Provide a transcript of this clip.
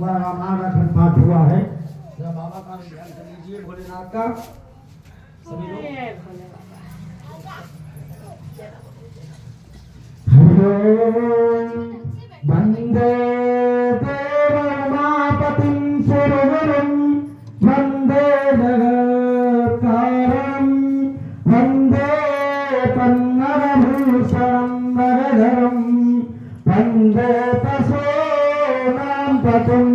महाराखंड पाठ हुआ है। बाबा का ध्यान कर लीजिए भोलेनाथ का सभी लोग। वंदे देवमापतिं सुरवरं वंदे जगत्कारं वंदे पन्नगभूषणं वरधरं वंदे पशूनां पतुं